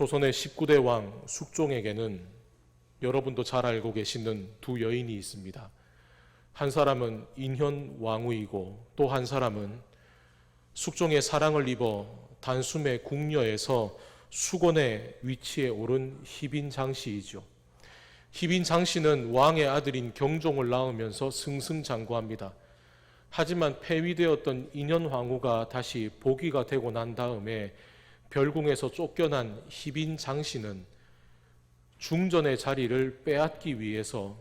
조선의 19대 왕 숙종에게는 여러분도 잘 알고 계시는 두 여인이 있습니다. 한 사람은 인현왕후이고 또 한 사람은 숙종의 사랑을 입어 단숨에 궁녀에서 수건의 위치에 오른 희빈장씨이죠. 희빈장씨는 왕의 아들인 경종을 낳으면서 승승장구합니다. 하지만 폐위되었던 인현왕후가 다시 복위가 되고 난 다음에 별궁에서 쫓겨난 희빈장씨는 중전의 자리를 빼앗기 위해서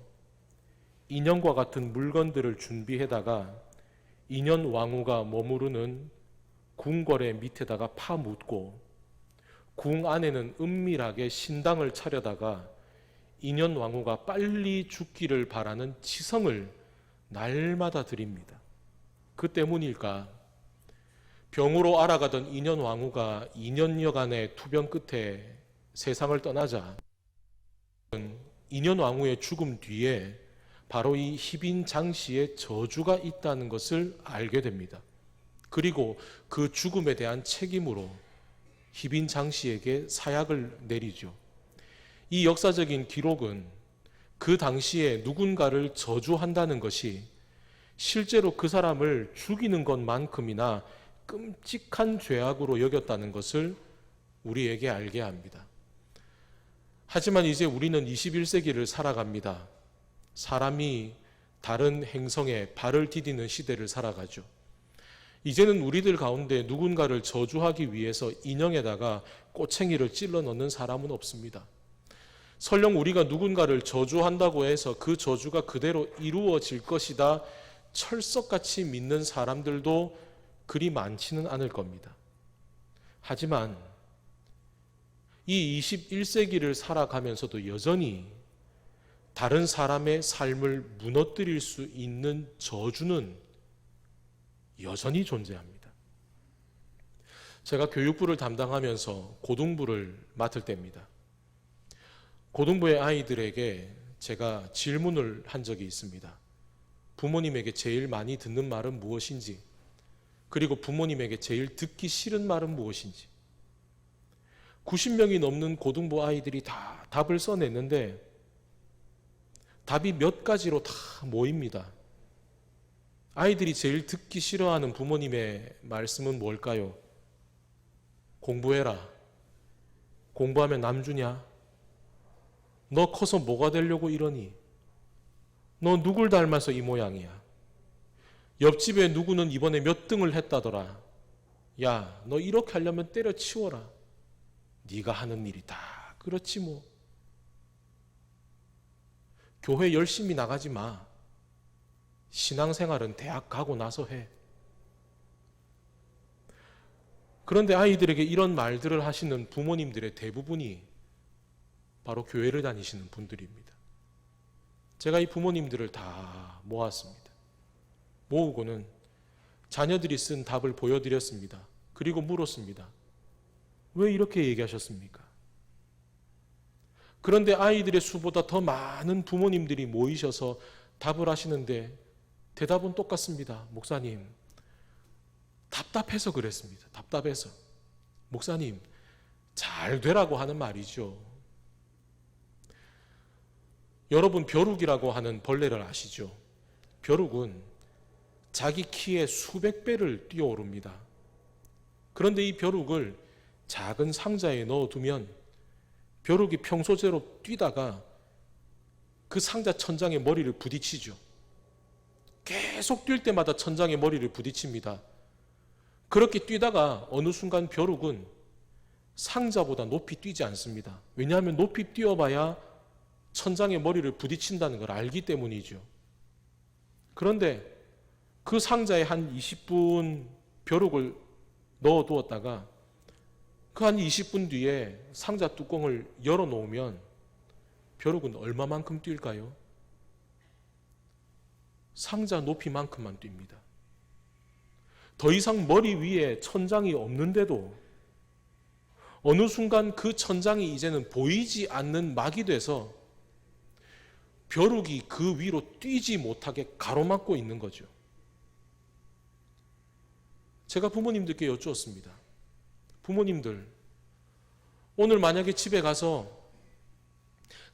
인형과 같은 물건들을 준비해다가 인현왕후가 머무르는 궁궐의 밑에다가 파묻고 궁 안에는 은밀하게 신당을 차려다가 인현왕후가 빨리 죽기를 바라는 치성을 날마다 드립니다. 그 때문일까? 병으로 알아가던 인현왕후가 2년여간의 투병 끝에 세상을 떠나자 인현왕후의 죽음 뒤에 바로 이 희빈장씨의 저주가 있다는 것을 알게 됩니다. 그리고 그 죽음에 대한 책임으로 희빈장씨에게 사약을 내리죠. 이 역사적인 기록은 그 당시에 누군가를 저주한다는 것이 실제로 그 사람을 죽이는 것만큼이나 끔찍한 죄악으로 여겼다는 것을 우리에게 알게 합니다. 하지만 이제 우리는 21세기를 살아갑니다. 사람이 다른 행성에 발을 디디는 시대를 살아가죠. 이제는 우리들 가운데 누군가를 저주하기 위해서 인형에다가 꼬챙이를 찔러 넣는 사람은 없습니다. 설령 우리가 누군가를 저주한다고 해서 그 저주가 그대로 이루어질 것이다 철석같이 믿는 사람들도 그리 많지는 않을 겁니다. 하지만 이 21세기를 살아가면서도 여전히 다른 사람의 삶을 무너뜨릴 수 있는 저주는 여전히 존재합니다. 제가 교육부를 담당하면서 고등부를 맡을 때입니다. 고등부의 아이들에게 제가 질문을 한 적이 있습니다. 부모님에게 제일 많이 듣는 말은 무엇인지, 그리고 부모님에게 제일 듣기 싫은 말은 무엇인지. 90명이 넘는 고등부 아이들이 다 답을 써냈는데 답이 몇 가지로 다 모입니다. 아이들이 제일 듣기 싫어하는 부모님의 말씀은 뭘까요? 공부해라. 공부하면 남 주냐? 너 커서 뭐가 되려고 이러니? 너 누굴 닮아서 이 모양이야? 옆집에 누구는 이번에 몇 등을 했다더라. 야, 너 이렇게 하려면 때려치워라. 네가 하는 일이 다 그렇지 뭐. 교회 열심히 나가지 마. 신앙생활은 대학 가고 나서 해. 그런데 아이들에게 이런 말들을 하시는 부모님들의 대부분이 바로 교회를 다니시는 분들입니다. 제가 이 부모님들을 다 모았습니다. 모으고는 자녀들이 쓴 답을 보여드렸습니다. 그리고 물었습니다. 왜 이렇게 얘기하셨습니까? 그런데 아이들의 수보다 더 많은 부모님들이 모이셔서 답을 하시는데 대답은 똑같습니다. 목사님, 답답해서 그랬습니다. 답답해서. 목사님, 잘 되라고 하는 말이죠. 여러분, 벼룩이라고 하는 벌레를 아시죠? 벼룩은 자기 키의 수백 배를 뛰어오릅니다. 그런데 이 벼룩을 작은 상자에 넣어두면 벼룩이 평소대로 뛰다가 그 상자 천장에 머리를 부딪히죠. 계속 뛸 때마다 천장에 머리를 부딪힙니다. 그렇게 뛰다가 어느 순간 벼룩은 상자보다 높이 뛰지 않습니다. 왜냐하면 높이 뛰어봐야 천장에 머리를 부딪힌다는 걸 알기 때문이죠. 그런데 그 상자에 한 20분 벼룩을 넣어두었다가 그 한 20분 뒤에 상자 뚜껑을 열어놓으면 벼룩은 얼마만큼 뛸까요? 상자 높이만큼만 뜁니다. 더 이상 머리 위에 천장이 없는데도 어느 순간 그 천장이 이제는 보이지 않는 막이 돼서 벼룩이 그 위로 뛰지 못하게 가로막고 있는 거죠. 제가 부모님들께 여쭈었습니다. 부모님들, 오늘 만약에 집에 가서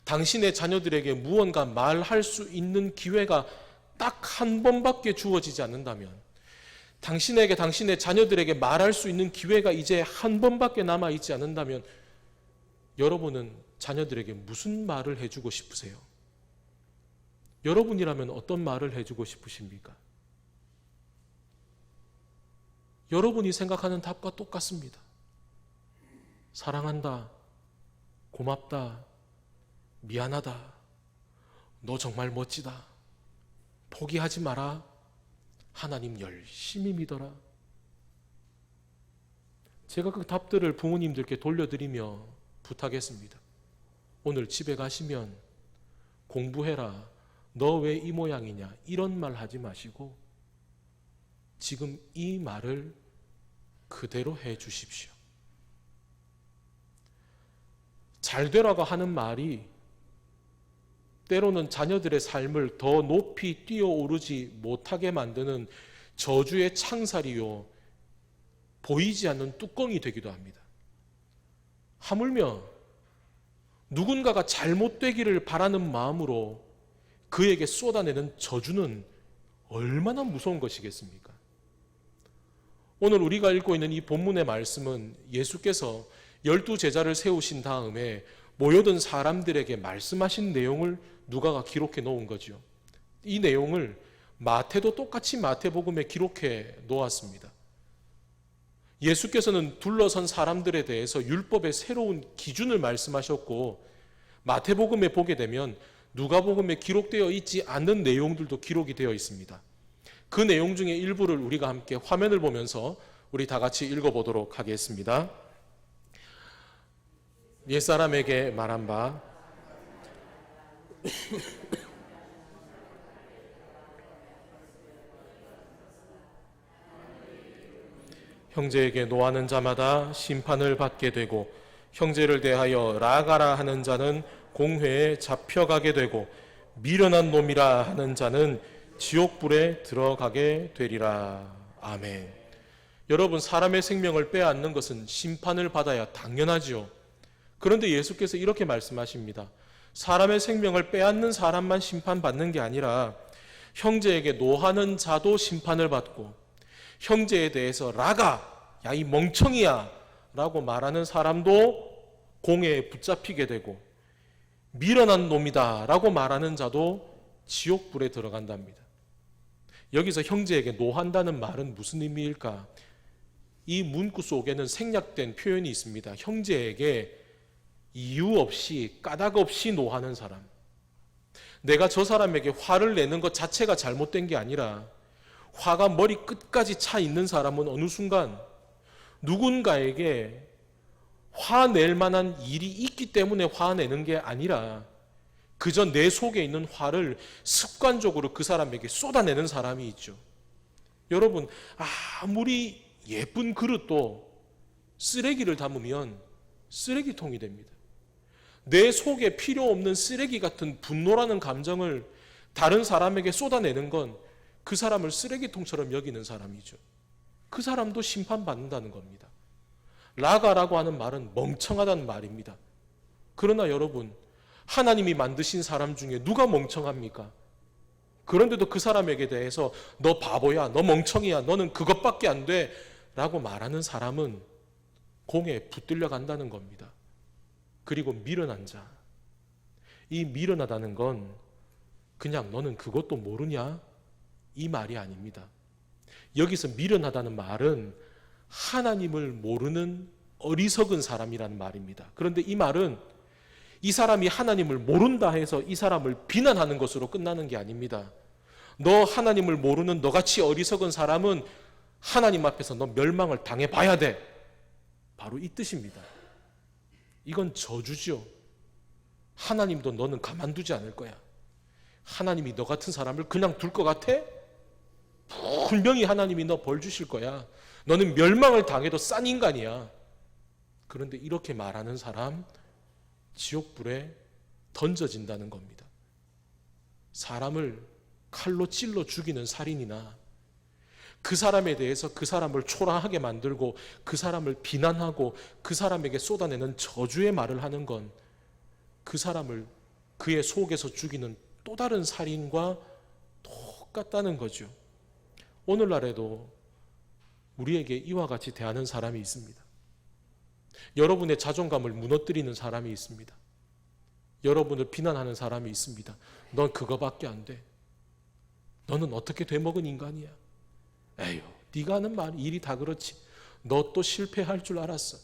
당신의 자녀들에게 무언가 말할 수 있는 기회가 딱 한 번밖에 주어지지 않는다면, 당신에게 당신의 자녀들에게 말할 수 있는 기회가 이제 한 번밖에 남아있지 않는다면, 여러분은 자녀들에게 무슨 말을 해주고 싶으세요? 여러분이라면 어떤 말을 해주고 싶으십니까? 여러분이 생각하는 답과 똑같습니다. 사랑한다, 고맙다, 미안하다, 너 정말 멋지다, 포기하지 마라, 하나님 열심히 믿어라. 제가 그 답들을 부모님들께 돌려드리며 부탁했습니다. 오늘 집에 가시면 공부해라, 너 왜 이 모양이냐, 이런 말 하지 마시고 지금 이 말을 그대로 해 주십시오. 잘 되라고 하는 말이 때로는 자녀들의 삶을 더 높이 뛰어오르지 못하게 만드는 저주의 창살이요, 보이지 않는 뚜껑이 되기도 합니다. 하물며 누군가가 잘못되기를 바라는 마음으로 그에게 쏟아내는 저주는 얼마나 무서운 것이겠습니까? 오늘 우리가 읽고 있는 이 본문의 말씀은 예수께서 12제자를 세우신 다음에 모여든 사람들에게 말씀하신 내용을 누가가 기록해 놓은 거죠. 이 내용을 마태도 똑같이 마태복음에 기록해 놓았습니다. 예수께서는 둘러선 사람들에 대해서 율법의 새로운 기준을 말씀하셨고, 마태복음에 보게 되면 누가복음에 기록되어 있지 않는 내용들도 기록이 되어 있습니다. 그 내용 중에 일부를 우리가 함께 화면을 보면서 우리 다 같이 읽어보도록 하겠습니다. 옛사람에게 말한 바 형제에게 노하는 자마다 심판을 받게 되고, 형제를 대하여 라가라 하는 자는 공회에 잡혀가게 되고, 미련한 놈이라 하는 자는 지옥불에 들어가게 되리라. 아멘. 여러분, 사람의 생명을 빼앗는 것은 심판을 받아야 당연하지요. 그런데 예수께서 이렇게 말씀하십니다. 사람의 생명을 빼앗는 사람만 심판받는 게 아니라 형제에게 노하는 자도 심판을 받고, 형제에 대해서 라가, 야 이 멍청이야 라고 말하는 사람도 공회에 붙잡히게 되고, 미련한 놈이다 라고 말하는 자도 지옥불에 들어간답니다. 여기서 형제에게 노한다는 말은 무슨 의미일까? 이 문구 속에는 생략된 표현이 있습니다. 형제에게 이유 없이, 까닭 없이 노하는 사람. 내가 저 사람에게 화를 내는 것 자체가 잘못된 게 아니라, 화가 머리 끝까지 차 있는 사람은 어느 순간 누군가에게 화낼 만한 일이 있기 때문에 화내는 게 아니라, 그저 내 속에 있는 화를 습관적으로 그 사람에게 쏟아내는 사람이 있죠. 여러분, 아무리 예쁜 그릇도 쓰레기를 담으면 쓰레기통이 됩니다. 내 속에 필요 없는 쓰레기 같은 분노라는 감정을 다른 사람에게 쏟아내는 건 그 사람을 쓰레기통처럼 여기는 사람이죠. 그 사람도 심판받는다는 겁니다. 라가라고 하는 말은 멍청하다는 말입니다. 그러나 여러분, 하나님이 만드신 사람 중에 누가 멍청합니까? 그런데도 그 사람에게 대해서 너 바보야, 너 멍청이야, 너는 그것밖에 안 돼 라고 말하는 사람은 공에 붙들려 간다는 겁니다. 그리고 미련한 자, 이 미련하다는 건 그냥 너는 그것도 모르냐? 이 말이 아닙니다. 여기서 미련하다는 말은 하나님을 모르는 어리석은 사람이라는 말입니다. 그런데 이 말은 이 사람이 하나님을 모른다 해서 이 사람을 비난하는 것으로 끝나는 게 아닙니다. 너 하나님을 모르는 너같이 어리석은 사람은 하나님 앞에서 너 멸망을 당해봐야 돼. 바로 이 뜻입니다. 이건 저주죠. 하나님도 너는 가만두지 않을 거야. 하나님이 너 같은 사람을 그냥 둘 것 같아? 분명히 하나님이 너 벌 주실 거야. 너는 멸망을 당해도 싼 인간이야. 그런데 이렇게 말하는 사람, 지옥불에 던져진다는 겁니다. 사람을 칼로 찔러 죽이는 살인이나 그 사람에 대해서 그 사람을 초라하게 만들고 그 사람을 비난하고 그 사람에게 쏟아내는 저주의 말을 하는 건 그 사람을 그의 속에서 죽이는 또 다른 살인과 똑같다는 거죠. 오늘날에도 우리에게 이와 같이 대하는 사람이 있습니다. 여러분의 자존감을 무너뜨리는 사람이 있습니다. 여러분을 비난하는 사람이 있습니다. 넌 그거밖에 안 돼. 너는 어떻게 되먹은 인간이야. 에휴, 네가 하는 말 일이 다 그렇지. 너 또 실패할 줄 알았어.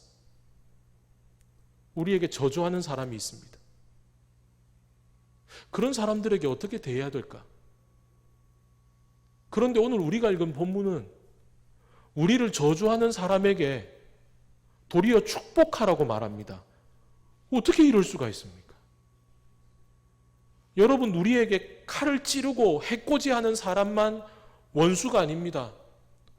우리에게 저주하는 사람이 있습니다. 그런 사람들에게 어떻게 대해야 될까? 그런데 오늘 우리가 읽은 본문은 우리를 저주하는 사람에게 도리어 축복하라고 말합니다. 어떻게 이럴 수가 있습니까? 여러분, 우리에게 칼을 찌르고 해코지하는 사람만 원수가 아닙니다.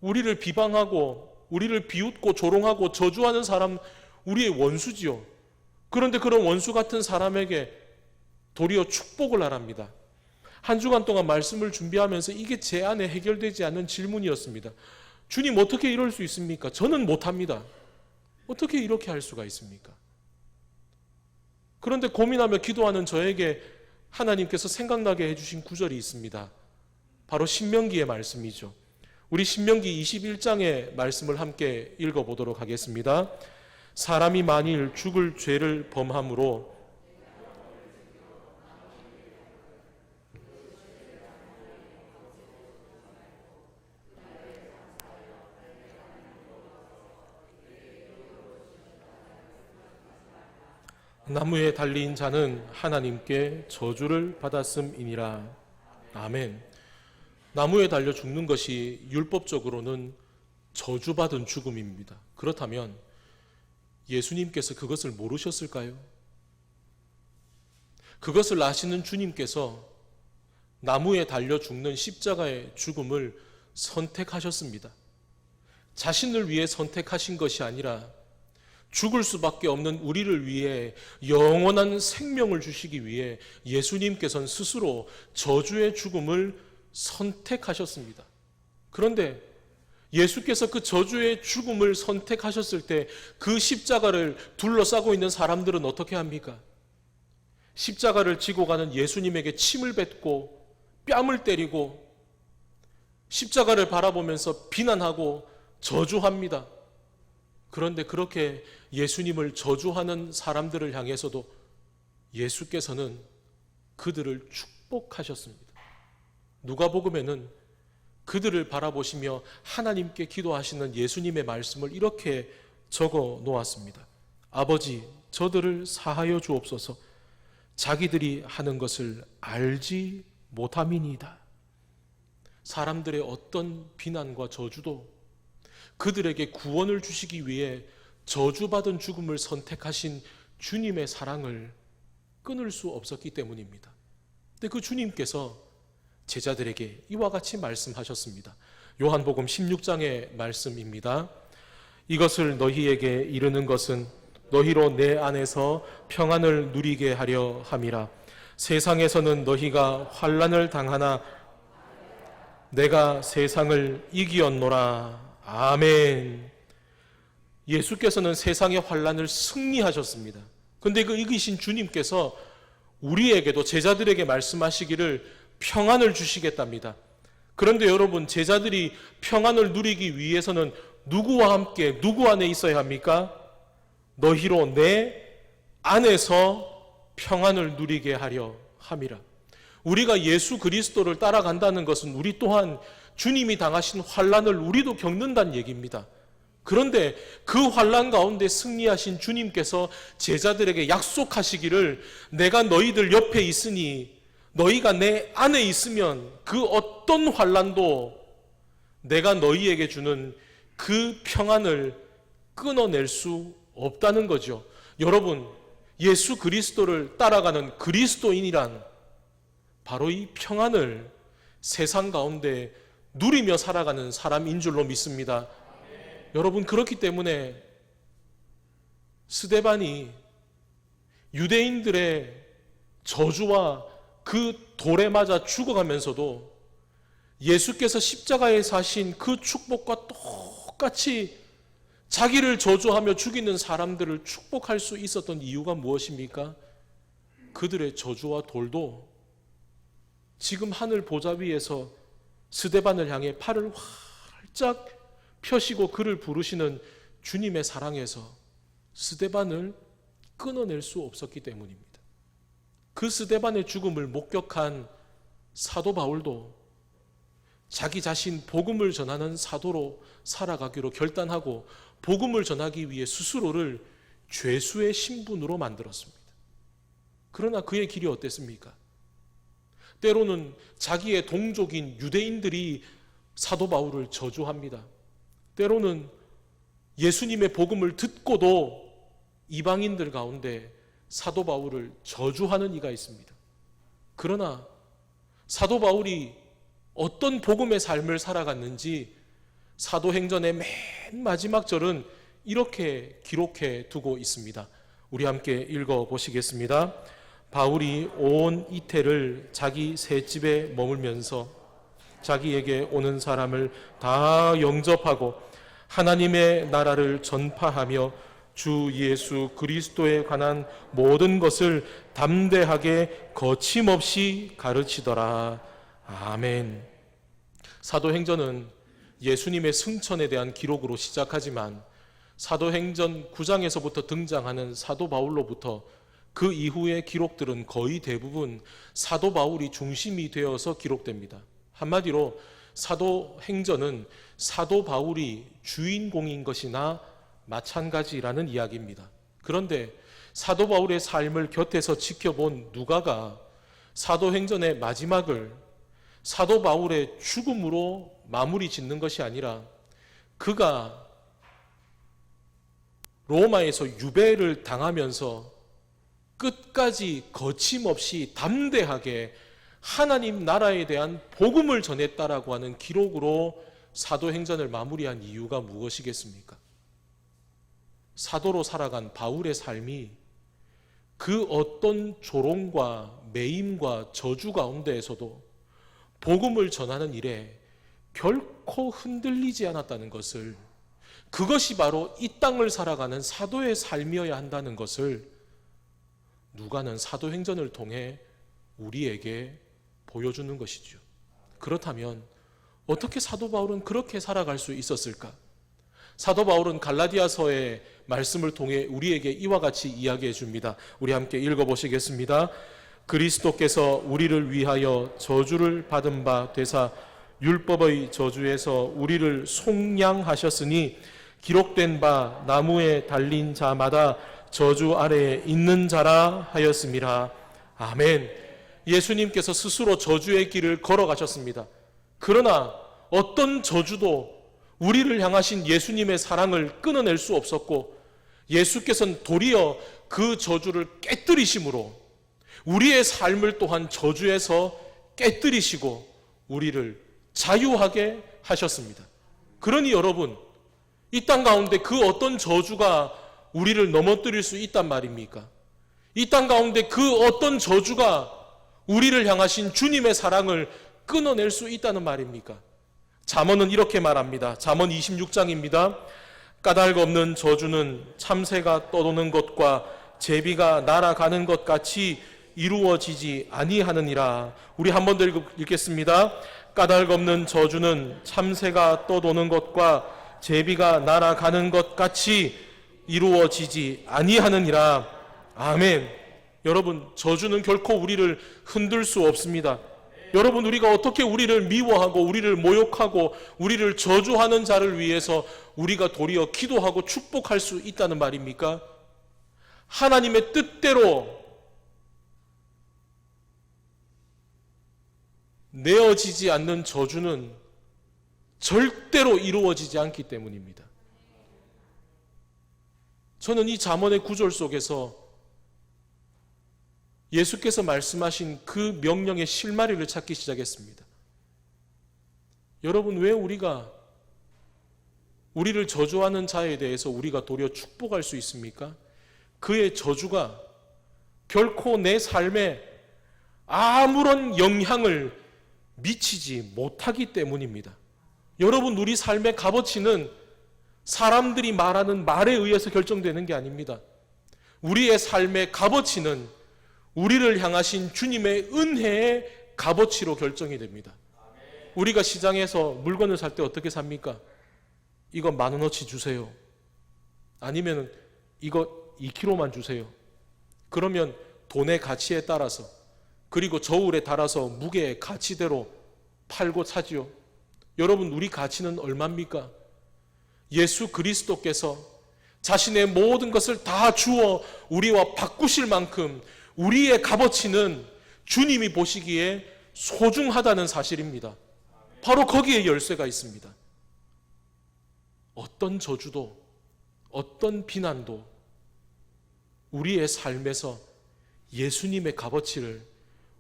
우리를 비방하고 우리를 비웃고 조롱하고 저주하는 사람 우리의 원수지요. 그런데 그런 원수 같은 사람에게 도리어 축복을 하랍니다. 한 주간 동안 말씀을 준비하면서 이게 제 안에 해결되지 않는 질문이었습니다. 주님, 어떻게 이럴 수 있습니까? 저는 못합니다. 어떻게 이렇게 할 수가 있습니까? 그런데 고민하며 기도하는 저에게 하나님께서 생각나게 해주신 구절이 있습니다. 바로 신명기의 말씀이죠. 우리 신명기 21장의 말씀을 함께 읽어보도록 하겠습니다. 사람이 만일 죽을 죄를 범함으로 나무에 달린 자는 하나님께 저주를 받았음이니라. 아멘. 나무에 달려 죽는 것이 율법적으로는 저주받은 죽음입니다. 그렇다면 예수님께서 그것을 모르셨을까요? 그것을 아시는 주님께서 나무에 달려 죽는 십자가의 죽음을 선택하셨습니다. 자신을 위해 선택하신 것이 아니라 죽을 수밖에 없는 우리를 위해 영원한 생명을 주시기 위해 예수님께서는 스스로 저주의 죽음을 선택하셨습니다. 그런데 예수께서 그 저주의 죽음을 선택하셨을 때 그 십자가를 둘러싸고 있는 사람들은 어떻게 합니까? 십자가를 지고 가는 예수님에게 침을 뱉고 뺨을 때리고 십자가를 바라보면서 비난하고 저주합니다. 그런데 그렇게 예수님을 저주하는 사람들을 향해서도 예수께서는 그들을 축복하셨습니다. 누가복음에는 그들을 바라보시며 하나님께 기도하시는 예수님의 말씀을 이렇게 적어 놓았습니다. 아버지, 저들을 사하여 주옵소서. 자기들이 하는 것을 알지 못함이니이다. 사람들의 어떤 비난과 저주도 그들에게 구원을 주시기 위해 저주받은 죽음을 선택하신 주님의 사랑을 끊을 수 없었기 때문입니다. 근데 그 주님께서 제자들에게 이와 같이 말씀하셨습니다. 요한복음 16장의 말씀입니다. 이것을 너희에게 이르는 것은 너희로 내 안에서 평안을 누리게 하려 함이라. 세상에서는 너희가 환난을 당하나 내가 세상을 이기었노라. 아멘. 예수께서는 세상의 환난을 승리하셨습니다. 그런데 그 이기신 주님께서 우리에게도 제자들에게 말씀하시기를 평안을 주시겠답니다. 그런데 여러분, 제자들이 평안을 누리기 위해서는 누구와 함께 누구 안에 있어야 합니까? 너희로 내 안에서 평안을 누리게 하려 함이라. 우리가 예수 그리스도를 따라간다는 것은 우리 또한 주님이 당하신 환난을 우리도 겪는다는 얘기입니다. 그런데 그 환난 가운데 승리하신 주님께서 제자들에게 약속하시기를 내가 너희들 옆에 있으니 너희가 내 안에 있으면 그 어떤 환난도 내가 너희에게 주는 그 평안을 끊어낼 수 없다는 거죠. 여러분, 예수 그리스도를 따라가는 그리스도인이란 바로 이 평안을 세상 가운데 누리며 살아가는 사람인 줄로 믿습니다. 여러분, 그렇기 때문에 스데반이 유대인들의 저주와 그 돌에 맞아 죽어가면서도 예수께서 십자가에 사신 그 축복과 똑같이 자기를 저주하며 죽이는 사람들을 축복할 수 있었던 이유가 무엇입니까? 그들의 저주와 돌도 지금 하늘 보좌 위에서 스데반을 향해 팔을 활짝 펴시고 그를 부르시는 주님의 사랑에서 스데반을 끊어낼 수 없었기 때문입니다. 그 스데반의 죽음을 목격한 사도 바울도 자기 자신 복음을 전하는 사도로 살아가기로 결단하고 복음을 전하기 위해 스스로를 죄수의 신분으로 만들었습니다. 그러나 그의 길이 어땠습니까? 때로는 자기의 동족인 유대인들이 사도 바울을 저주합니다. 때로는 예수님의 복음을 듣고도 이방인들 가운데 사도 바울을 저주하는 이가 있습니다. 그러나 사도 바울이 어떤 복음의 삶을 살아갔는지 사도행전의 맨 마지막 절은 이렇게 기록해 두고 있습니다. 우리 함께 읽어보시겠습니다. 바울이 온 이태를 자기 셋집에 머물면서 자기에게 오는 사람을 다 영접하고 하나님의 나라를 전파하며 주 예수 그리스도에 관한 모든 것을 담대하게 거침없이 가르치더라. 아멘. 사도행전은 예수님의 승천에 대한 기록으로 시작하지만 사도행전 9장에서부터 등장하는 사도 바울로부터 그 이후의 기록들은 거의 대부분 사도 바울이 중심이 되어서 기록됩니다. 한마디로 사도행전은 사도 바울이 주인공인 것이나 마찬가지라는 이야기입니다. 그런데 사도 바울의 삶을 곁에서 지켜본 누가가 사도행전의 마지막을 사도 바울의 죽음으로 마무리 짓는 것이 아니라 그가 로마에서 유배를 당하면서 끝까지 거침없이 담대하게 하나님 나라에 대한 복음을 전했다라고 하는 기록으로 사도행전을 마무리한 이유가 무엇이겠습니까? 사도로 살아간 바울의 삶이 그 어떤 조롱과 매임과 저주 가운데에서도 복음을 전하는 일에 결코 흔들리지 않았다는 것을, 그것이 바로 이 땅을 살아가는 사도의 삶이어야 한다는 것을 누가는 사도행전을 통해 우리에게 보여주는 것이죠. 그렇다면 어떻게 사도 바울은 그렇게 살아갈 수 있었을까? 사도 바울은 갈라디아서의 말씀을 통해 우리에게 이와 같이 이야기해 줍니다. 우리 함께 읽어보시겠습니다. 그리스도께서 우리를 위하여 저주를 받은 바 되사 율법의 저주에서 우리를 속량하셨으니 기록된 바 나무에 달린 자마다 저주 아래에 있는 자라 하였음이라. 아멘. 예수님께서 스스로 저주의 길을 걸어가셨습니다. 그러나 어떤 저주도 우리를 향하신 예수님의 사랑을 끊어낼 수 없었고, 예수께서는 도리어 그 저주를 깨뜨리심으로 우리의 삶을 또한 저주에서 깨뜨리시고 우리를 자유하게 하셨습니다. 그러니 여러분, 이 땅 가운데 그 어떤 저주가 우리를 넘어뜨릴 수 있단 말입니까? 이 땅 가운데 그 어떤 저주가 우리를 향하신 주님의 사랑을 끊어낼 수 있다는 말입니까? 잠언은 이렇게 말합니다. 잠언 26장입니다. 까닭 없는 저주는 참새가 떠도는 것과 제비가 날아가는 것 같이 이루어지지 아니하느니라. 우리 한 번 더 읽겠습니다. 까닭 없는 저주는 참새가 떠도는 것과 제비가 날아가는 것 같이 이루어지지 아니하느니라. 아멘. 여러분, 저주는 결코 우리를 흔들 수 없습니다. 여러분, 우리가 어떻게 우리를 미워하고 우리를 모욕하고 우리를 저주하는 자를 위해서 우리가 도리어 기도하고 축복할 수 있다는 말입니까? 하나님의 뜻대로 내어지지 않는 저주는 절대로 이루어지지 않기 때문입니다. 저는 이 잠언의 구절 속에서 예수께서 말씀하신 그 명령의 실마리를 찾기 시작했습니다. 여러분, 왜 우리가 우리를 저주하는 자에 대해서 우리가 도리어 축복할 수 있습니까? 그의 저주가 결코 내 삶에 아무런 영향을 미치지 못하기 때문입니다. 여러분, 우리 삶의 값어치는 사람들이 말하는 말에 의해서 결정되는 게 아닙니다. 우리의 삶의 값어치는 우리를 향하신 주님의 은혜의 값어치로 결정이 됩니다. 우리가 시장에서 물건을 살 때 어떻게 삽니까? 이거 10,000원어치 주세요. 아니면 이거 2kg만 주세요. 그러면 돈의 가치에 따라서, 그리고 저울에 달아서 무게의 가치대로 팔고 사지요. 여러분, 우리 가치는 얼마입니까? 예수 그리스도께서 자신의 모든 것을 다 주어 우리와 바꾸실 만큼 우리의 값어치는 주님이 보시기에 소중하다는 사실입니다. 바로 거기에 열쇠가 있습니다. 어떤 저주도, 어떤 비난도 우리의 삶에서 예수님의 값어치를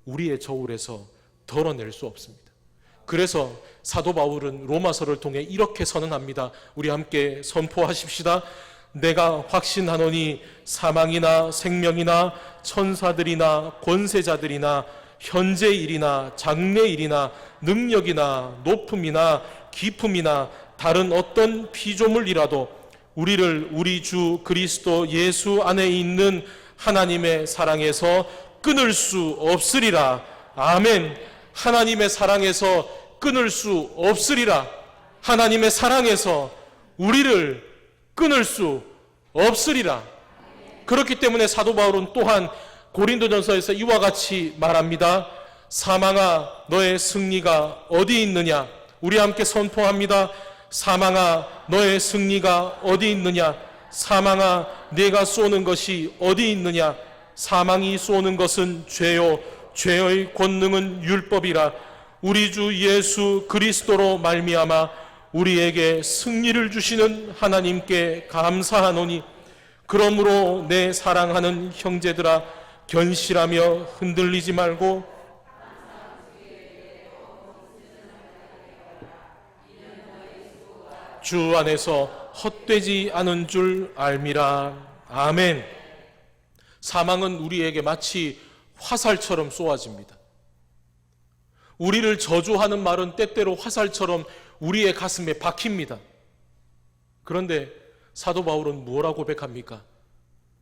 우리의 저울에서 덜어낼 수 없습니다. 그래서 사도 바울은 로마서를 통해 이렇게 선언합니다. 우리 함께 선포하십시다. 내가 확신하노니 사망이나 생명이나 천사들이나 권세자들이나 현재일이나 장래일이나 능력이나 높음이나 깊음이나 다른 어떤 피조물이라도 우리를 우리 주 그리스도 예수 안에 있는 하나님의 사랑에서 끊을 수 없으리라. 아멘. 하나님의 사랑에서 끊을 수 없으리라. 하나님의 사랑에서 우리를 끊을 수 없으리라. 그렇기 때문에 사도 바울은 또한 고린도전서에서 이와 같이 말합니다. 사망아, 너의 승리가 어디 있느냐? 우리 함께 선포합니다. 사망아, 너의 승리가 어디 있느냐? 사망아, 네가 쏘는 것이 어디 있느냐? 사망이 쏘는 것은 죄요, 죄의 권능은 율법이라. 우리 주 예수 그리스도로 말미암아 우리에게 승리를 주시는 하나님께 감사하노니, 그러므로 내 사랑하는 형제들아, 견실하며 흔들리지 말고 주 안에서 헛되지 않은 줄 알미라. 아멘. 사망은 우리에게 마치 화살처럼 쏘아집니다. 우리를 저주하는 말은 때때로 화살처럼 우리의 가슴에 박힙니다. 그런데 사도 바울은 뭐라고 고백합니까?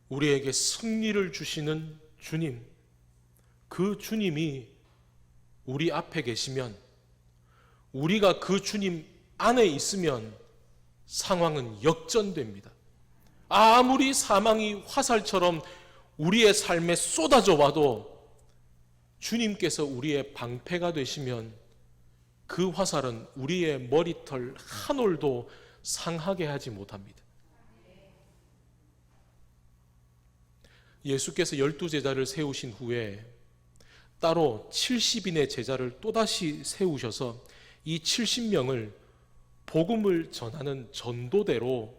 우리에게 승리를 주시는 주님, 그 주님이 우리 앞에 계시면, 우리가 그 주님 안에 있으면 상황은 역전됩니다. 아무리 사망이 화살처럼 우리의 삶에 쏟아져 와도 주님께서 우리의 방패가 되시면 그 화살은 우리의 머리털 한 올도 상하게 하지 못합니다. 예수께서 12제자를 세우신 후에 따로 70인의 제자를 또다시 세우셔서 이 70명을 복음을 전하는 전도대로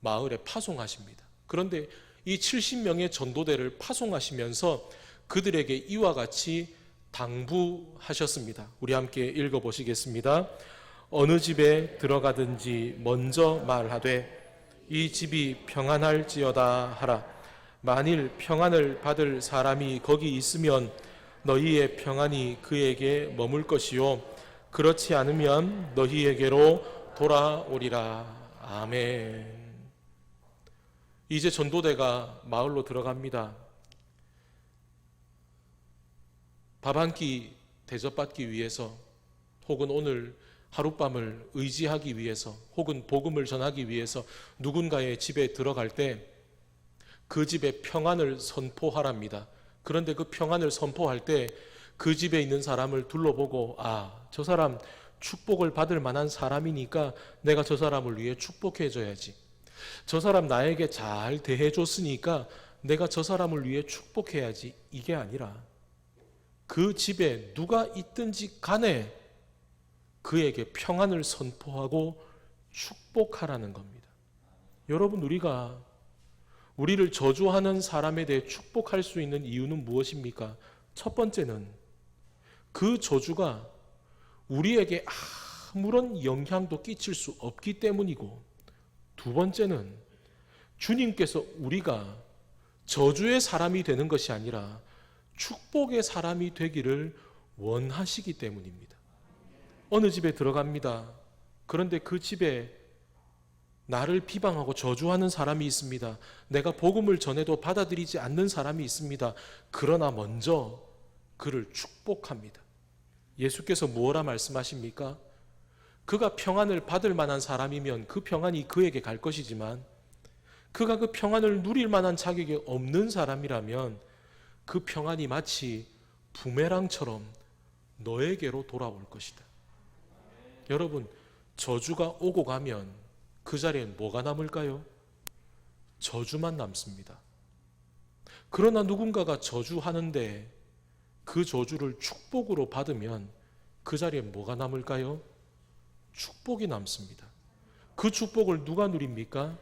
마을에 파송하십니다. 그런데 이 70명의 전도대를 파송하시면서 그들에게 이와 같이 당부하셨습니다. 우리 함께 읽어보시겠습니다. 어느 집에 들어가든지 먼저 말하되 이 집이 평안할지어다 하라. 만일 평안을 받을 사람이 거기 있으면 너희의 평안이 그에게 머물 것이요 그렇지 않으면 너희에게로 돌아오리라. 아멘. 이제 전도대가 마을로 들어갑니다. 밥 한 끼 대접받기 위해서, 혹은 오늘 하룻밤을 의지하기 위해서, 혹은 복음을 전하기 위해서 누군가의 집에 들어갈 때 그 집의 평안을 선포하랍니다. 그런데 그 평안을 선포할 때 그 집에 있는 사람을 둘러보고, 아, 저 사람 축복을 받을 만한 사람이니까 내가 저 사람을 위해 축복해 줘야지. 저 사람 나에게 잘 대해 줬으니까 내가 저 사람을 위해 축복해야지. 이게 아니라 그 집에 누가 있든지 간에 그에게 평안을 선포하고 축복하라는 겁니다. 여러분, 우리를 저주하는 사람에 대해 축복할 수 있는 이유는 무엇입니까? 첫 번째는 그 저주가 우리에게 아무런 영향도 끼칠 수 없기 때문이고, 두 번째는 주님께서 우리가 저주의 사람이 되는 것이 아니라 축복의 사람이 되기를 원하시기 때문입니다. 어느 집에 들어갑니다. 그런데 그 집에 나를 비방하고 저주하는 사람이 있습니다. 내가 복음을 전해도 받아들이지 않는 사람이 있습니다. 그러나 먼저 그를 축복합니다. 예수께서 무엇라 말씀하십니까? 그가 평안을 받을 만한 사람이면 그 평안이 그에게 갈 것이지만 그가 그 평안을 누릴 만한 자격이 없는 사람이라면 그 평안이 마치 부메랑처럼 너에게로 돌아올 것이다. 여러분, 저주가 오고 가면 그 자리엔 뭐가 남을까요? 저주만 남습니다. 그러나 누군가가 저주하는데 그 저주를 축복으로 받으면 그 자리엔 뭐가 남을까요? 축복이 남습니다. 그 축복을 누가 누립니까?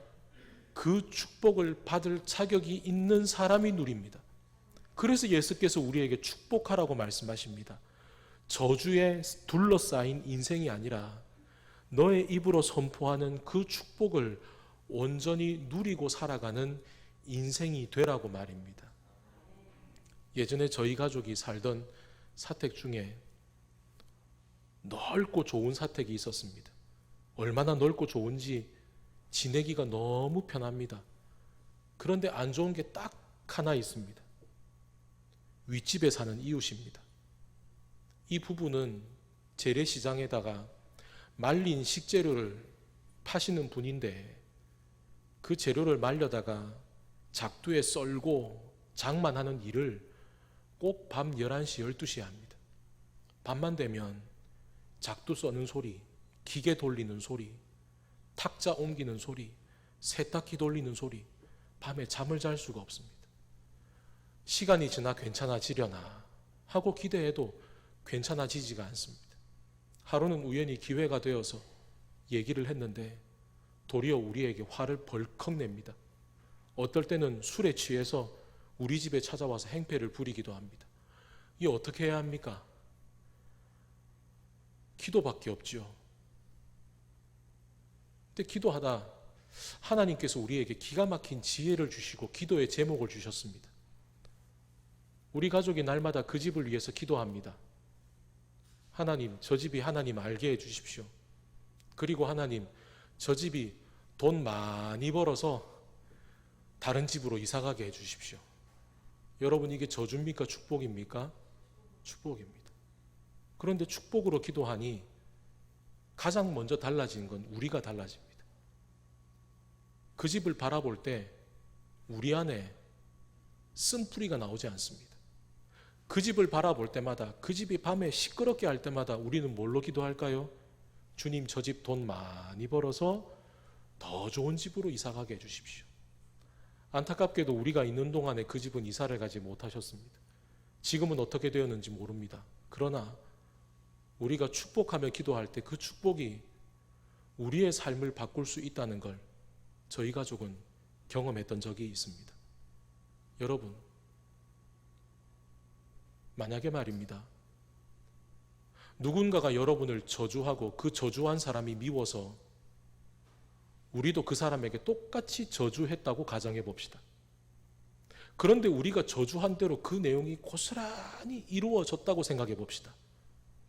그 축복을 받을 자격이 있는 사람이 누립니다. 그래서 예수께서 우리에게 축복하라고 말씀하십니다. 저주에 둘러싸인 인생이 아니라 너의 입으로 선포하는 그 축복을 온전히 누리고 살아가는 인생이 되라고 말입니다. 예전에 저희 가족이 살던 사택 중에 넓고 좋은 사택이 있었습니다. 얼마나 넓고 좋은지 지내기가 너무 편합니다. 그런데 안 좋은 게 딱 하나 있습니다. 윗집에 사는 이웃입니다. 이 부부는 재래시장에다가 말린 식재료를 파시는 분인데 그 재료를 말려다가 작두에 썰고 장만하는 일을 꼭 밤 11시, 12시에 합니다. 밤만 되면 작두 써는 소리, 기계 돌리는 소리, 탁자 옮기는 소리, 세탁기 돌리는 소리, 밤에 잠을 잘 수가 없습니다. 시간이 지나 괜찮아지려나 하고 기대해도 괜찮아지지가 않습니다. 하루는 우연히 기회가 되어서 얘기를 했는데 도리어 우리에게 화를 벌컥 냅니다. 어떨 때는 술에 취해서 우리 집에 찾아와서 행패를 부리기도 합니다. 이 어떻게 해야 합니까? 기도밖에 없지요. 근데 기도하다 하나님께서 우리에게 기가 막힌 지혜를 주시고 기도의 제목을 주셨습니다. 우리 가족이 날마다 그 집을 위해서 기도합니다. 하나님, 저 집이 하나님 알게 해주십시오. 그리고 하나님, 저 집이 돈 많이 벌어서 다른 집으로 이사가게 해주십시오. 여러분, 이게 저주입니까? 축복입니까? 축복입니다. 그런데 축복으로 기도하니 가장 먼저 달라진 건 우리가 달라집니다. 그 집을 바라볼 때 우리 안에 쓴뿌리가 나오지 않습니다. 그 집을 바라볼 때마다, 그 집이 밤에 시끄럽게 할 때마다 우리는 뭘로 기도할까요? 주님, 저 집 돈 많이 벌어서 더 좋은 집으로 이사가게 해주십시오. 안타깝게도 우리가 있는 동안에 그 집은 이사를 가지 못하셨습니다. 지금은 어떻게 되었는지 모릅니다. 그러나 우리가 축복하며 기도할 때 그 축복이 우리의 삶을 바꿀 수 있다는 걸 저희 가족은 경험했던 적이 있습니다. 여러분, 만약에 말입니다, 누군가가 여러분을 저주하고 그 저주한 사람이 미워서 우리도 그 사람에게 똑같이 저주했다고 가정해 봅시다. 그런데 우리가 저주한 대로 그 내용이 고스란히 이루어졌다고 생각해 봅시다.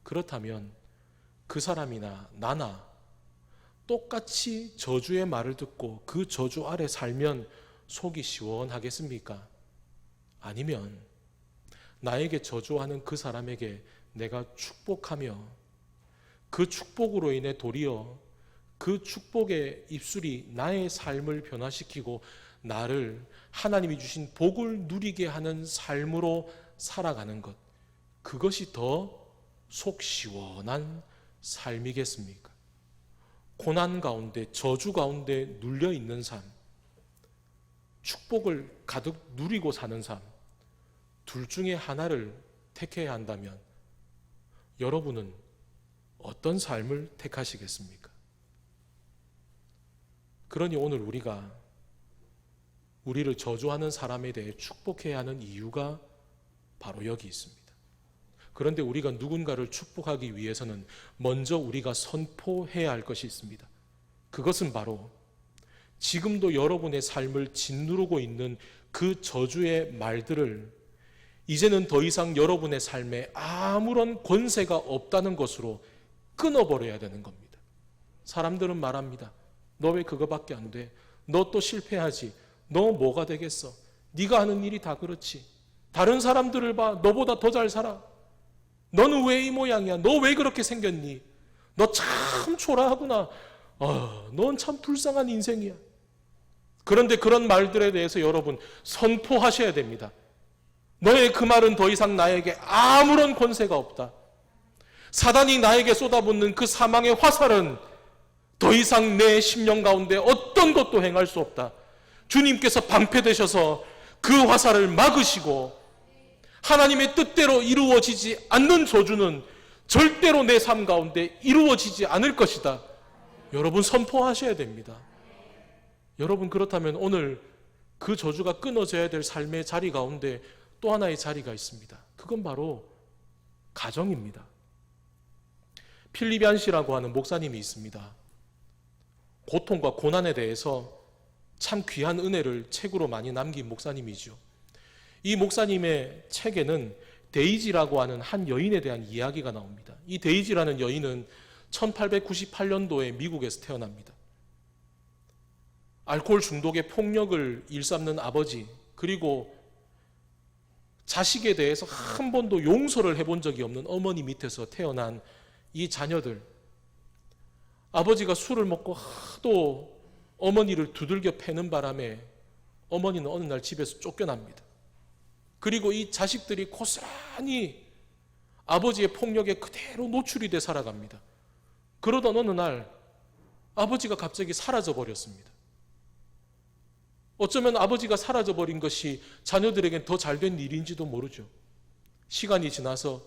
그렇다면 그 사람이나 나나 똑같이 저주의 말을 듣고 그 저주 아래 살면 속이 시원하겠습니까? 아니면 나에게 저주하는 그 사람에게 내가 축복하며 그 축복으로 인해 도리어 그 축복의 입술이 나의 삶을 변화시키고 나를 하나님이 주신 복을 누리게 하는 삶으로 살아가는 것, 그것이 더 속 시원한 삶이겠습니까? 고난 가운데, 저주 가운데 눌려 있는 삶, 축복을 가득 누리고 사는 삶, 둘 중에 하나를 택해야 한다면 여러분은 어떤 삶을 택하시겠습니까? 그러니 오늘 우리가 우리를 저주하는 사람에 대해 축복해야 하는 이유가 바로 여기 있습니다. 그런데 우리가 누군가를 축복하기 위해서는 먼저 우리가 선포해야 할 것이 있습니다. 그것은 바로 지금도 여러분의 삶을 짓누르고 있는 그 저주의 말들을 이제는 더 이상 여러분의 삶에 아무런 권세가 없다는 것으로 끊어버려야 되는 겁니다. 사람들은 말합니다. 너 왜 그거밖에 안 돼? 너 또 실패하지. 너 뭐가 되겠어? 네가 하는 일이 다 그렇지. 다른 사람들을 봐. 너보다 더 잘 살아. 너는 왜 이 모양이야? 너 왜 그렇게 생겼니? 너 참 초라하구나. 넌 참 불쌍한 인생이야. 그런데 그런 말들에 대해서 여러분 선포하셔야 됩니다. 너의 그 말은 더 이상 나에게 아무런 권세가 없다. 사단이 나에게 쏟아붓는 그 사망의 화살은 더 이상 내 심령 가운데 어떤 것도 행할 수 없다. 주님께서 방패되셔서 그 화살을 막으시고 하나님의 뜻대로 이루어지지 않는 저주는 절대로 내 삶 가운데 이루어지지 않을 것이다. 여러분 선포하셔야 됩니다. 여러분 그렇다면 오늘 그 저주가 끊어져야 될 삶의 자리 가운데 또 하나의 자리가 있습니다. 그건 바로 가정입니다. 필립 얀 씨라고 하는 목사님이 있습니다. 고통과 고난에 대해서 참 귀한 은혜를 책으로 많이 남긴 목사님이죠. 이 목사님의 책에는 데이지라고 하는 한 여인에 대한 이야기가 나옵니다. 이 데이지라는 여인은 1898년도에 미국에서 태어납니다. 알코올 중독의 폭력을 일삼는 아버지, 그리고 자식에 대해서 한 번도 용서를 해본 적이 없는 어머니 밑에서 태어난 이 자녀들. 아버지가 술을 먹고 하도 어머니를 두들겨 패는 바람에 어머니는 어느 날 집에서 쫓겨납니다. 그리고 이 자식들이 고스란히 아버지의 폭력에 그대로 노출이 돼 살아갑니다. 그러던 어느 날 아버지가 갑자기 사라져 버렸습니다. 어쩌면 아버지가 사라져 버린 것이 자녀들에겐 더 잘된 일인지도 모르죠. 시간이 지나서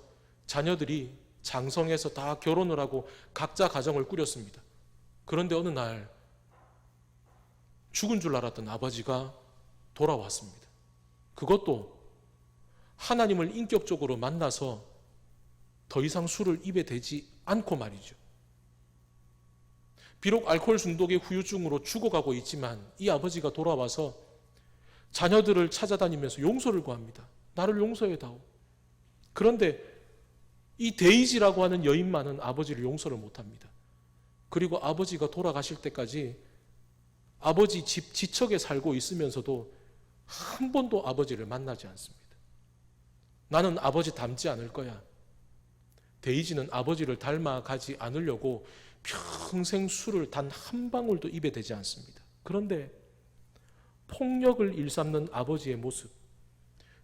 자녀들이 장성해서 다 결혼을 하고 각자 가정을 꾸렸습니다. 그런데 어느 날 죽은 줄 알았던 아버지가 돌아왔습니다. 그것도 하나님을 인격적으로 만나서 더 이상 술을 입에 대지 않고 말이죠. 비록 알코올 중독의 후유증으로 죽어가고 있지만 이 아버지가 돌아와서 자녀들을 찾아다니면서 용서를 구합니다. 나를 용서해다오. 그런데 이 데이지라고 하는 여인만은 아버지를 용서를 못합니다. 그리고 아버지가 돌아가실 때까지 아버지 집 지척에 살고 있으면서도 한 번도 아버지를 만나지 않습니다. 나는 아버지 닮지 않을 거야. 데이지는 아버지를 닮아가지 않으려고 평생 술을 단 한 방울도 입에 대지 않습니다. 그런데 폭력을 일삼는 아버지의 모습,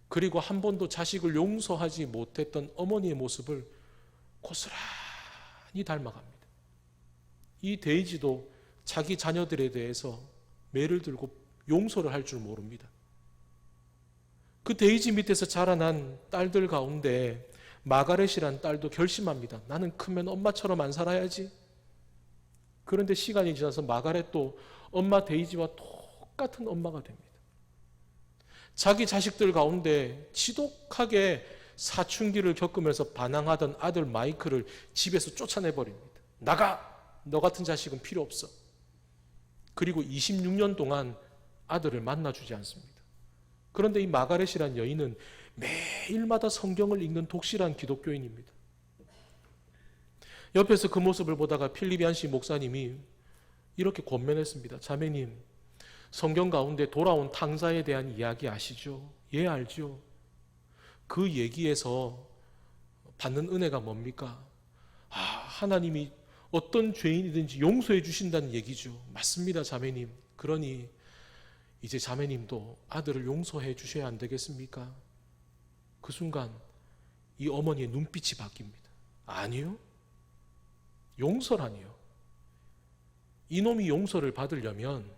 그리고 한 번도 자식을 용서하지 못했던 어머니의 모습을 고스란히 닮아갑니다. 이 데이지도 자기 자녀들에 대해서 매를 들고 용서를 할 줄 모릅니다. 그 데이지 밑에서 자라난 딸들 가운데 마가렛이란 딸도 결심합니다. 나는 크면 엄마처럼 안 살아야지. 그런데 시간이 지나서 마가렛도 엄마 데이지와 똑같은 엄마가 됩니다. 자기 자식들 가운데 지독하게 사춘기를 겪으면서 반항하던 아들 마이클을 집에서 쫓아내버립니다. 나가! 너 같은 자식은 필요 없어. 그리고 26년 동안 아들을 만나주지 않습니다. 그런데 이 마가렛이란 여인은 매일마다 성경을 읽는 독실한 기독교인입니다. 옆에서 그 모습을 보다가 필립 얀 씨 목사님이 이렇게 권면했습니다. 자매님, 성경 가운데 돌아온 탕자에 대한 이야기 아시죠? 예, 알죠. 그 얘기에서 받는 은혜가 뭡니까? 하나님이 어떤 죄인이든지 용서해 주신다는 얘기죠. 맞습니다, 자매님. 그러니 이제 자매님도 아들을 용서해 주셔야 안 되겠습니까? 그 순간 이 어머니의 눈빛이 바뀝니다. 아니요. 용서라니요. 이놈이 용서를 받으려면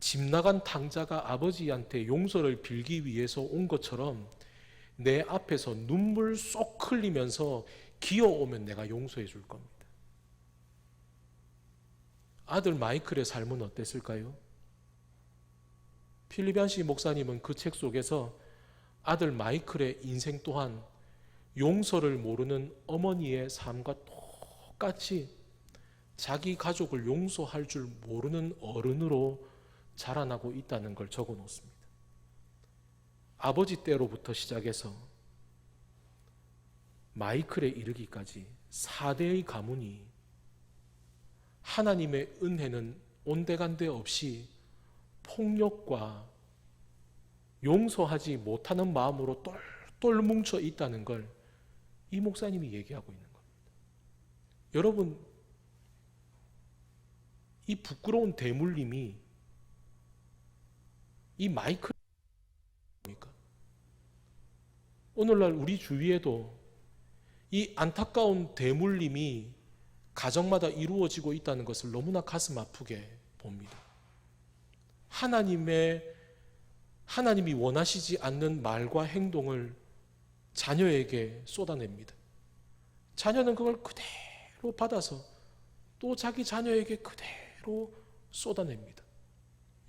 집 나간 탕자가 아버지한테 용서를 빌기 위해서 온 것처럼 내 앞에서 눈물 쏙 흘리면서 기어오면 내가 용서해 줄 겁니다. 아들 마이클의 삶은 어땠을까요? 필립 얀 씨 목사님은 그 책 속에서 아들 마이클의 인생 또한 용서를 모르는 어머니의 삶과 똑같이 자기 가족을 용서할 줄 모르는 어른으로 자라나고 있다는 걸 적어 놓습니다. 아버지 때로부터 시작해서 마이클에 이르기까지 4대의 가문이 하나님의 은혜는 온데간데 없이 폭력과 용서하지 못하는 마음으로 똘똘 뭉쳐 있다는 걸 이 목사님이 얘기하고 있는 겁니다. 여러분, 이 부끄러운 대물림이 이 마이크입니까? 오늘날 우리 주위에도 이 안타까운 대물림이 가정마다 이루어지고 있다는 것을 너무나 가슴 아프게 봅니다. 하나님이 원하시지 않는 말과 행동을 자녀에게 쏟아냅니다. 자녀는 그걸 그대로 받아서 또 자기 자녀에게 그대로 쏟아냅니다.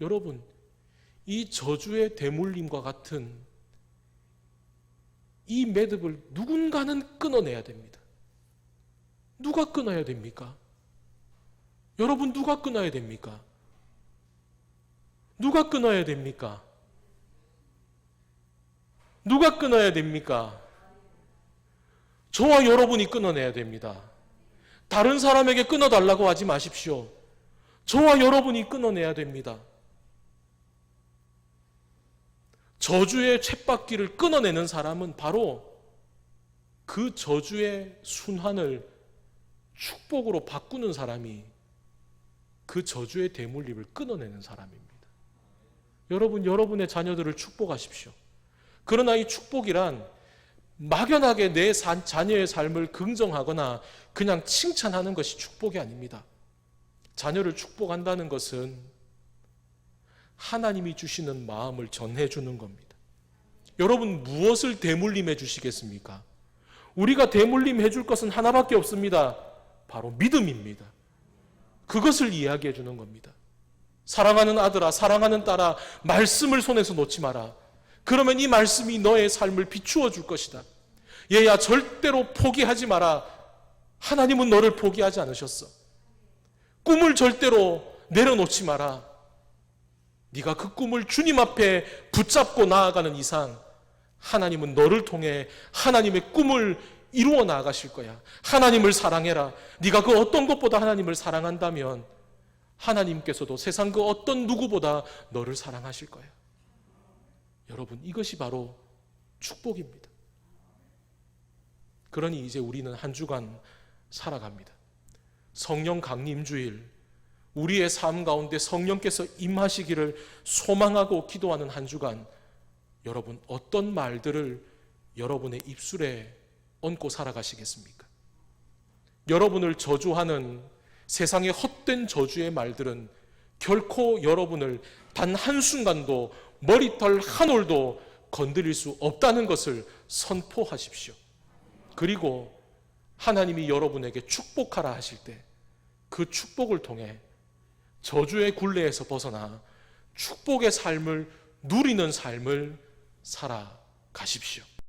여러분, 이 저주의 대물림과 같은 이 매듭을 누군가는 끊어내야 됩니다. 누가 끊어야 됩니까? 여러분, 누가 끊어야 됩니까? 누가 끊어야 됩니까? 누가 끊어야 됩니까? 저와 여러분이 끊어내야 됩니다. 다른 사람에게 끊어달라고 하지 마십시오. 저와 여러분이 끊어내야 됩니다. 저주의 쳇바퀴를 끊어내는 사람은 바로 그 저주의 순환을 축복으로 바꾸는 사람이 그 저주의 대물림을 끊어내는 사람입니다. 여러분, 여러분의 자녀들을 축복하십시오. 그러나 이 축복이란 막연하게 내 자녀의 삶을 긍정하거나 그냥 칭찬하는 것이 축복이 아닙니다. 자녀를 축복한다는 것은 하나님이 주시는 마음을 전해주는 겁니다. 여러분, 무엇을 대물림해 주시겠습니까? 우리가 대물림해 줄 것은 하나밖에 없습니다. 바로 믿음입니다. 그것을 이야기해 주는 겁니다. 사랑하는 아들아, 사랑하는 딸아, 말씀을 손에서 놓지 마라. 그러면 이 말씀이 너의 삶을 비추어 줄 것이다. 얘야, 절대로 포기하지 마라. 하나님은 너를 포기하지 않으셨어. 꿈을 절대로 내려놓지 마라. 네가 그 꿈을 주님 앞에 붙잡고 나아가는 이상 하나님은 너를 통해 하나님의 꿈을 이루어 나아가실 거야. 하나님을 사랑해라. 네가 그 어떤 것보다 하나님을 사랑한다면 하나님께서도 세상 그 어떤 누구보다 너를 사랑하실 거야. 여러분, 이것이 바로 축복입니다. 그러니 이제 우리는 한 주간 살아갑니다. 성령 강림주일, 우리의 삶 가운데 성령께서 임하시기를 소망하고 기도하는 한 주간, 여러분 어떤 말들을 여러분의 입술에 얹고 살아가시겠습니까? 여러분을 저주하는 세상의 헛된 저주의 말들은 결코 여러분을 단 한순간도 머리털 한 올도 건드릴 수 없다는 것을 선포하십시오. 그리고 하나님이 여러분에게 축복하라 하실 때 그 축복을 통해 저주의 굴레에서 벗어나 축복의 삶을 누리는 삶을 살아가십시오.